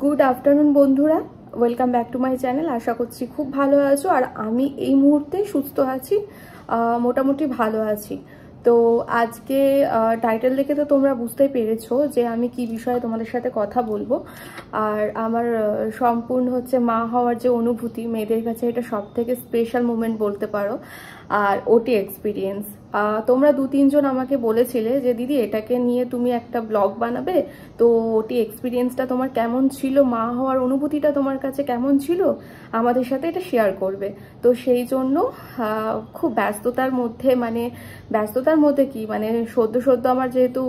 Good afternoon বন্ধুরা, welcome back to my channel. আশা করছি খুব ভালো আছো আর আমি এই মুহূর্তে সুস্থ আছি, মোটামুটি ভালো আছি। তো আজকে টাইটেল দেখে তো তোমরা বুঝতেই পেরেছো যে আমি কি বিষয়ে তোমাদের সাথে কথা বলবো। আর আমার সম্পূর্ণ হচ্ছে মা হওয়ার যে অনুভূতি, মেয়েদের কাছে এটা সব থেকে স্পেশাল মুমেন্ট বলতে পারো। আর ওটি এক্সপিরিয়েন্স, তোমরা 2-3 জন আমাকে বলেছিলে যে দিদি এটাকে নিয়ে তুমি একটা ব্লগ বানাবে, তো ওটি এক্সপিরিয়েন্সটা তোমার কেমন ছিল, মা হওয়ার অনুভূতিটা তোমার কাছে কেমন ছিল, আমাদের সাথে এটা শেয়ার করবে। তো সেই জন্য খুব ব্যস্ততার মধ্যে কি সদ্য আমার যেহেতু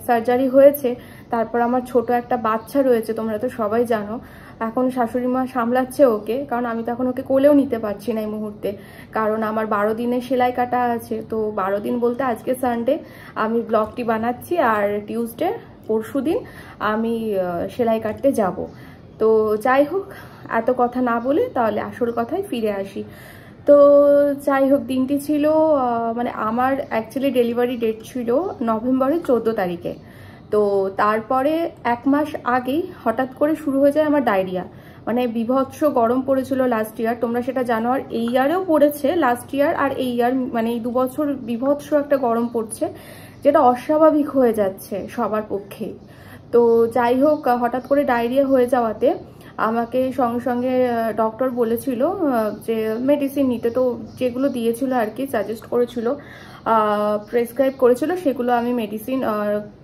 সার্জারি হয়েছে, তারপর আমার ছোট একটা বাচ্চা রয়েছে, তোমরা তো সবাই জানো। এখন শাশুড়ি মা সামলাচ্ছে ওকে, কারণ আমি তো এখন ওকে কোলেও নিতে পারছি না এই মুহূর্তে, কারণ আমার 12 দিনের সেলাই কাটা আছে। তো 12 দিন বলতে আজকে সানডে আমি ব্লগটি বানাচ্ছি, আর টিউসডে পরশু দিন আমি সেলাই কাটতে যাব। তো যাই হোক, এত কথা না বলে তাহলে আসল কথায় ফিরে আসি। তো যাই হোক, দিনটি ছিল আমার অ্যাকচুয়ালি ডেলিভারি ডেট ছিল নভেম্বরের 14 তারিখে। তো তারপরে 1 মাস আগেই হঠাৎ করে শুরু হয়ে যায় আমার ডায়রিয়া। বিভৎস গরম পড়েছিল লাস্ট ইয়ার, তোমরা সেটা জানো। আর এই ইয়ারেও পড়েছে, লাস্ট ইয়ার আর এই ইয়ার এই 2 বছর বিভৎস একটা গরম পড়ছে, যেটা অস্বাভাবিক হয়ে যাচ্ছে সবার পক্ষেই। তো যাই হোক, হঠাৎ করে ডায়রিয়া হয়ে যাওয়াতে আমাকে সঙ্গে সঙ্গে ডক্টর বলেছিল যে মেডিসিন নিতে। তো যেগুলো দিয়েছিল আর কি, সাজেস্ট করেছিল, প্রেসক্রাইব করেছিল, সেগুলো আমি মেডিসিন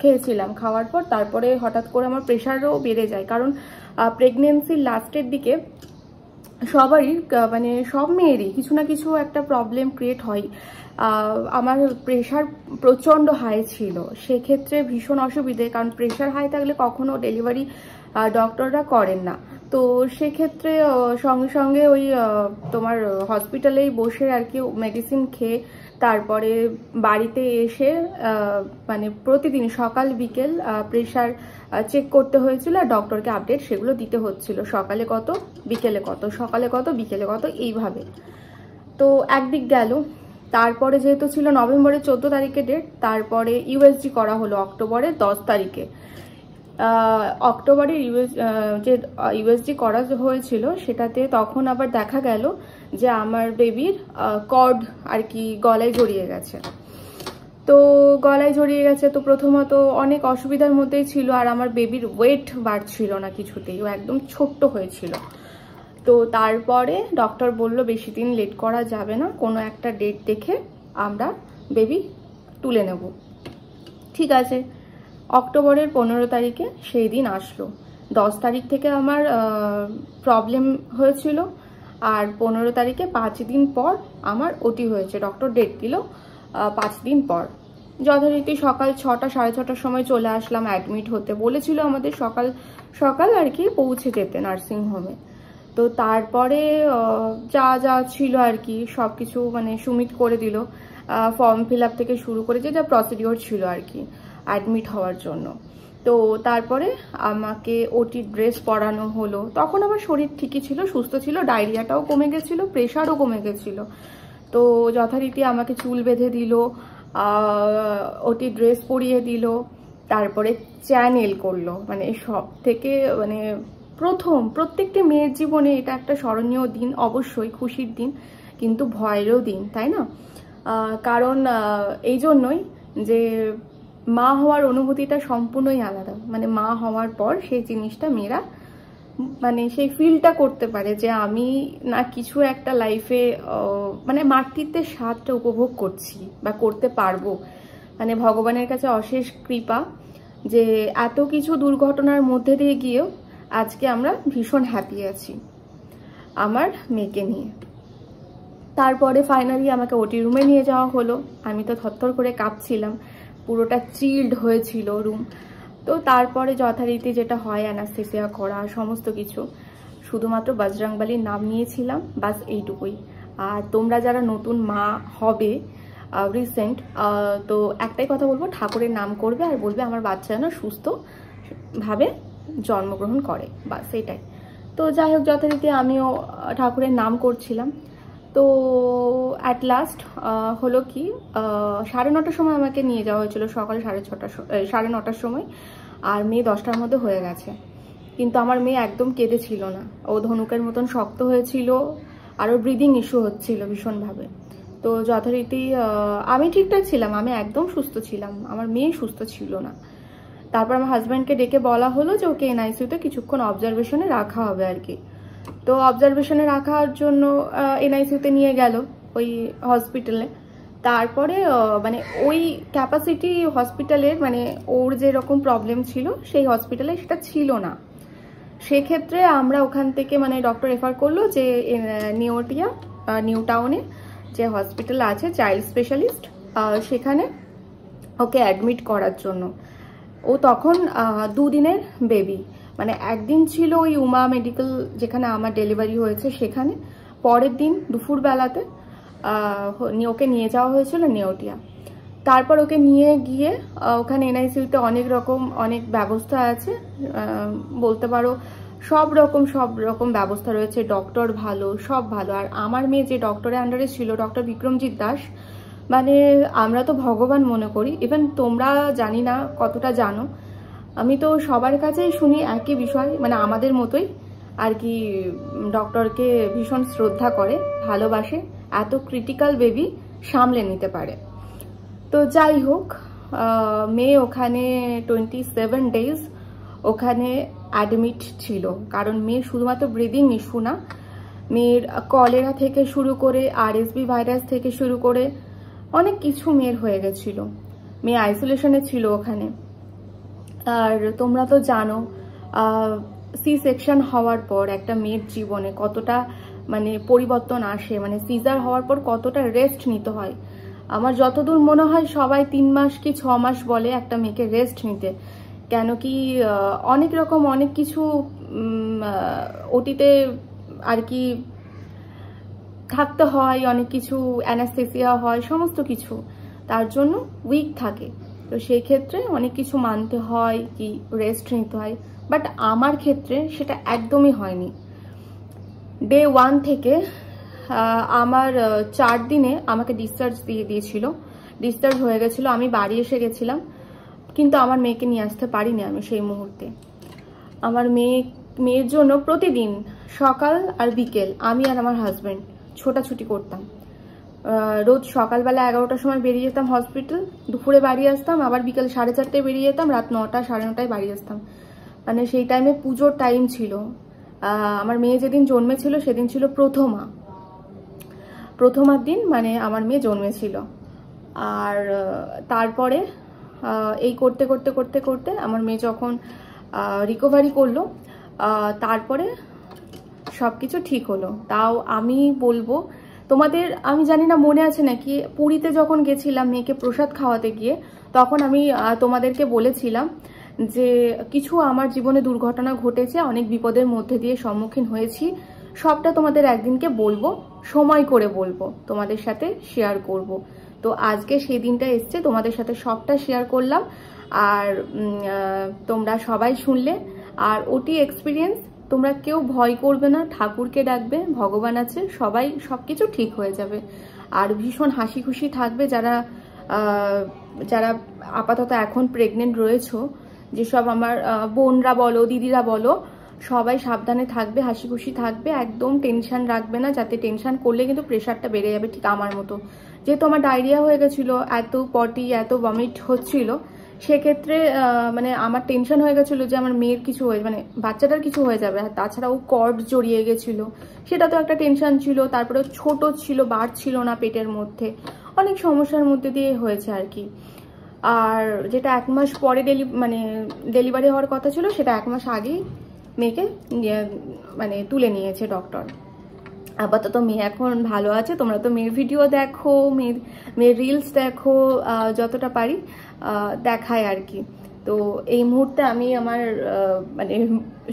খেয়েছিলাম। খাওয়ার পর তারপরে হঠাৎ করে আমার প্রেশারও বেড়ে যায়, কারণ প্রেগনেন্সির লাস্টের দিকে সবারই সব মেয়েরই কিছু না কিছু একটা প্রবলেম ক্রিয়েট হয়। আমার প্রেশার প্রচণ্ড হাই ছিল, সেক্ষেত্রে ভীষণ অসুবিধে, কারণ প্রেশার হাই থাকলে কখনো ডেলিভারি ডক্টররা করেন না। তো সেক্ষেত্রে সঙ্গে সঙ্গে ওই তোমার হসপিটালেই বসে আর কি মেডিসিন খেয়ে তারপরে বাড়িতে এসে প্রতিদিন সকাল বিকেল প্রেশার চেক করতে হয়েছিল, আর ডক্টরকে আপডেট সেগুলো দিতে হচ্ছিল, সকালে কত বিকেলে কত, সকালে কত বিকেলে কত, এইভাবে। তো একদিক গেল। তারপরে যেহেতু ছিল নভেম্বরের 14 তারিখে ডেট, তারপরে ইউএসজি করা হলো অক্টোবরের 10 তারিখে। অক্টোবরে যে ইউএসজি করা হয়েছিল সেটাতে তখন আবার দেখা গেল যে আমার বেবির কর্ড আর কি গলায় জড়িয়ে গেছে। তো গলায় জড়িয়ে গেছে, তো প্রথমত অনেক অসুবিধার মধ্যেই ছিল, আর আমার বেবির ওয়েট বাড়ছিল না কিছুতেই, ও একদম ছোট্ট হয়েছিল। তো তারপরে ডক্টর বলল বেশি দিন লেট করা যাবে না, কোনো একটা ডেট দেখে আমরা বেবি তুলে নেব। ঠিক আছে, অক্টোবরের 15 তারিখে সেই দিন আসলো। 10 তারিখ থেকে আমার প্রবলেম হয়েছিল, আর 15 তারিখে 5 দিন পর আমার ওটি হয়েছে। ডক্টর ডেট দিল 5 দিন পর। যথারীতি সকাল 6টা 6:30টার সময় চলে আসলাম অ্যাডমিট হতে। বলেছিল আমাদের সকাল সকাল আর কি পৌঁছে যেতে নার্সিংহোমে। তো তারপরে যা যা ছিল আর কি সব কিছু সুমিত করে দিল, ফর্ম ফিল আপ থেকে শুরু করে যে যা প্রসিডিওর ছিল আর কি অ্যাডমিট হওয়ার জন্য। তো তারপরে আমাকে ওটি ড্রেস পরানো হলো। তখন আমার শরীর ঠিকই ছিল, সুস্থ ছিল, ডায়রিয়াটাও কমে গেছিল, প্রেশারও কমে গেছিল। তো যথারীতি আমাকে চুল বেঁধে দিল, ওটি ড্রেস পরিয়ে দিল, তারপরে চ্যানেল করলো। সব থেকে প্রত্যেকটি মেয়ের জীবনে এটা একটা স্মরণীয় দিন, অবশ্যই খুশির দিন, কিন্তু ভয়েরও দিন, তাই না? কারণ এই জন্যই যে মা হওয়ার অনুভূতিটা সম্পূর্ণই আলাদা। মা হওয়ার পর সেই জিনিসটা মেয়েরা সেই ফিলটা করতে পারে যে আমি না কিছু একটা লাইফে মাতৃত্বের স্বাদটা উপভোগ করছি বা করতে পারবো। ভগবানের কাছে অশেষ কৃপা যে এত কিছু দুর্ঘটনার মধ্যে দিয়ে গিয়েও আজকে আমরা ভীষণ হ্যাপি আছি আমার মেয়েকে নিয়ে। তারপরে ফাইনালি আমাকে ওটি রুমে নিয়ে যাওয়া হলো। আমি তো থরথর করে কাঁপছিলাম, পুরোটা চিল্ড হয়েছিল রুম। তো তারপরে যথারীতি যেটা হয় অ্যানাস্থেসিয়া করা সমস্ত কিছু, শুধুমাত্র বজরংবলীর নাম নিয়েছিলাম, বাস এইটুকুই। আর তোমরা যারা নতুন মা হবে রিসেন্ট, তো একটাই কথা বলবো, ঠাকুরের নাম করবে আর বলবে আমার বাচ্চা যেন সুস্থভাবে জন্মগ্রহণ করে, বাস এটাই। তো যাই হোক, যথারীতি আমিও ঠাকুরের নাম করছিলাম। তো অ্যাট লাস্ট হলো কি 9:30টার সময় আমাকে নিয়ে যাওয়া হয়েছিল, সকাল 9:30টার সময়, আর মেয়ে 10টার মধ্যে হয়ে গেছে। কিন্তু আমার মেয়ে একদম কেঁদেছিল না, ও ধনুকের মতন শক্ত হয়েছিল, আর ওর ব্রিদিং ইস্যু হচ্ছিল ভীষণভাবে। তো যথারীতি আমি ঠিকঠাক ছিলাম, আমি একদম সুস্থ ছিলাম, আমার মেয়ে সুস্থ ছিল না। তারপর আমার হাজব্যান্ডকে ডেকে বলা হলো যে ওকে এনআইসিউতে কিছুক্ষণ অবজারভেশনে রাখা হবে আর কি। তো অবজারভেশনে রাখার জন্য এনআইসিউতে নিয়ে গেল ওই হসপিটালে। তারপরে মানে ওই ক্যাপাসিটি হসপিটালের, মানে ওর যেরকম প্রবলেম ছিল সেই হসপিটালে সেটা ছিল না। সেক্ষেত্রে আমরা ওখান থেকে মানে ডক্টর রেফার করলো যে নেওটিয়া নিউ টাউনে যে হসপিটাল আছে চাইল্ড স্পেশালিস্ট, সেখানে ওকে অ্যাডমিট করার জন্য। ও তখন 2 দিনের বেবি, মানে একদিন ছিল ওই উমা মেডিকেল যেখানে আমার ডেলিভারি হয়েছে সেখানে, পরের দিন দুপুরবেলাতে ওকে নিয়ে যাওয়া হয়েছিল নেওটিয়া। তারপর ওকে নিয়ে গিয়ে ওখানে এনআইসিউতে অনেক ব্যবস্থা আছে, বলতে পারো সব রকম ব্যবস্থা রয়েছে, ডক্টর ভালো, সব ভালো। আর আমার মেয়ে যে ডক্টরের আন্ডারে ছিল, ডক্টর বিক্রমজিৎ দাস, মানে আমরা তো ভগবান মনে করি। ইভেন তোমরা জানি না কতটা জানো, আমি তো সবার কাছেই শুনি একই বিষয়, মানে আমাদের মতোই আর কি, ডক্টরকে ভীষণ শ্রদ্ধা করে, ভালোবাসে, এত ক্রিটিক্যাল বেবি সামলে নিতে পারে। তো যাই হোক, মেয়ে ওখানে 27 ডেজ ওখানে অ্যাডমিট ছিল, কারণ মেয়ের শুধুমাত্র ব্রিদিং ইস্যু না, মেয়ের কলেরা থেকে শুরু করে RSV ভাইরাস থেকে শুরু করে অনেক কিছু মেয়ের হয়ে গেছিল। মেয়ে আইসোলেশনে ছিল ওখানে। আর তোমরা তো জানো সি সেকশন হওয়ার পর একটা মেয়ের জীবনে কতটা মানে পরিবর্তন আসে, মানে সিজার হওয়ার পর কতটা রেস্ট নিতে হয়। আমার যতদূর মনে হয় সবাই 3 মাস কি 6 মাস বলে একটা মেয়েকে রেস্ট নিতে, কেন কি অনেক কিছু ওটিতে আর কি থাকতে হয়, অনেক কিছু অ্যানাস্থেসিয়া হয়, সমস্ত কিছু তার জন্য উইক থাকে। তো সেই ক্ষেত্রে অনেক কিছু মানতে হয়, কি রেস্ট নিতে হয়, বাট আমার ক্ষেত্রে সেটা একদমই হয়নি। ডে 1 থেকে আমার 4 দিনে আমাকে ডিসচার্জ দিয়ে দিয়েছিল, ডিসচার্জ হয়ে গেছিলো, আমি বাড়ি এসে গেছিলাম, কিন্তু আমার মেয়েকে নিয়ে আসতে পারিনি আমি সেই মুহূর্তে। আমার মেয়ের জন্য প্রতিদিন সকাল আর বিকেল আমি আর আমার হাজব্যান্ড ছোটাছুটি করতাম। রোজ সকালবেলা 11টার সময় বেরিয়ে যেতাম হসপিটাল, দুপুরে বাড়ি আসতাম, আবার বিকেল 4:30টায় বেরিয়ে যেতাম, রাত 9টা 9:30টায় বাড়ি আসতাম। মানে সেই টাইমে পুজোর টাইম ছিল। আমার মেয়ে যেদিন জন্মেছিল সেদিন ছিল প্রথমার দিন, মানে আমার মেয়ে জন্মেছিল। আর তারপরে এই করতে করতে আমার মেয়ে যখন রিকভারি করলো, তারপরে সব কিছু ঠিক হলো। তাও আমি বলবো তোমাদের, আমি জানি না মনে আছে নাকি, পুরীতে যখন গেছিলাম মেয়েকে প্রসাদ খাওয়াতে গিয়ে, তখন আমি তোমাদেরকে বলেছিলাম যে কিছু আমার জীবনে দুর্ঘটনা ঘটেছে, অনেক বিপদের মধ্যে দিয়ে সম্মুখীন হয়েছি, সবটা তোমাদের একদিনকে বলবো, সময় করে বলবো, তোমাদের সাথে শেয়ার করব। তো আজকে সেই দিনটা এসছে, তোমাদের সাথে সবটা শেয়ার করলাম। আর তোমরা সবাই শুনলে। আর ওটি এক্সপিরিয়েন্স, তোমরা কেউ ভয় করবে না, ঠাকুরকে ডাকবে, ভগবান আছে, সবাই সবকিছু ঠিক হয়ে যাবে। আর ভীষণ হাসি খুশি থাকবে যারা যারা আপাতত এখন প্রেগনেন্ট রয়েছো, যেসব আমার বোনরা বলো, দিদিরা বলো, সবাই সাবধানে থাকবে, হাসি খুশি থাকবে, একদম টেনশন রাখবে না, যাতে টেনশন করলে কিন্তু প্রেশারটা বেড়ে যাবে, ঠিক আমার মতো। যেহেতু আমার ডায়রিয়া হয়ে গেছিল, এত পটি এত ভমিট হচ্ছিল, সেক্ষেত্রে মানে আমার টেনশন হয়ে গেছিল যে আমার মেয়ের কিছু হয়ে, মানে বাচ্চাটার কিছু হয়ে যাবে। আর তাছাড়া ও কর্ড জড়িয়ে গেছিল, সেটা তো একটা টেনশন ছিল। তারপরে ছোট ছিল, বাড়ছিল না পেটের মধ্যে, অনেক সমস্যার মধ্যে দিয়ে হয়েছে আর কি। আর যেটা 1 মাস পরে ডেলিভারি হওয়ার কথা ছিল, সেটা 1 মাস আগেই মেয়েকে মানে তুলে নিয়েছে ডক্টর। আপাতত মেয়ে এখন ভালো আছে। তোমরা তো মেয়ের ভিডিও দেখো, মেয়ের রিলস দেখো, যতটা পারি দেখায় আর কি। তো এই মুহূর্তে আমি আমার মানে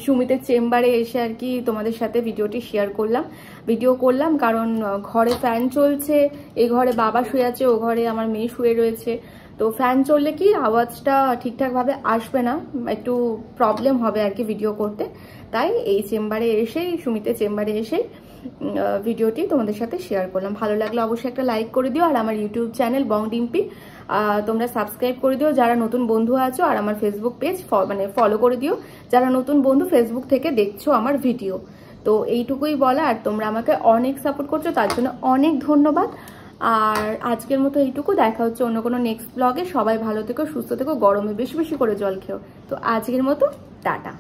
সুমিতের চেম্বারে এসে আর কি তোমাদের সাথে ভিডিওটি শেয়ার করলাম, ভিডিও করলাম, কারণ ঘরে ফ্যান চলছে, এই ঘরে বাবা শুয়ে আছে, ও ঘরে আমার মেয়ে শুয়ে রয়েছে। তো ফ্যান চললে কি আওয়াজটা ঠিকঠাকভাবে আসবে না, একটু প্রবলেম হবে আর কি ভিডিও করতে। তাই এই চেম্বারে এসেই, সুমিতের চেম্বারে এসেই ভিডিওটি তোমাদের সাথে শেয়ার করলাম। ভালো লাগলে অবশ্যই একটা লাইক করে দিও, আর আমার ইউটিউব চ্যানেল বং ডিম্পি তোমরা সাবস্ক্রাইব করে দিও যারা নতুন বন্ধু আছো, আর আমার ফেসবুক পেজ মানে ফলো করে দিও যারা নতুন বন্ধু ফেসবুক থেকে দেখছো আমার ভিডিও। তো এইটুকুই বলা, আর তোমরা আমাকে অনেক সাপোর্ট করছো, তার জন্য অনেক ধন্যবাদ। আর আজকের মতো এইটুকু, দেখা হচ্ছে অন্য কোনো নেক্সট ব্লগে। সবাই ভালো থেকো, সুস্থ থেকো, গরমে বেশি বেশি করে জল খেও। তো আজকের মতো টাটা।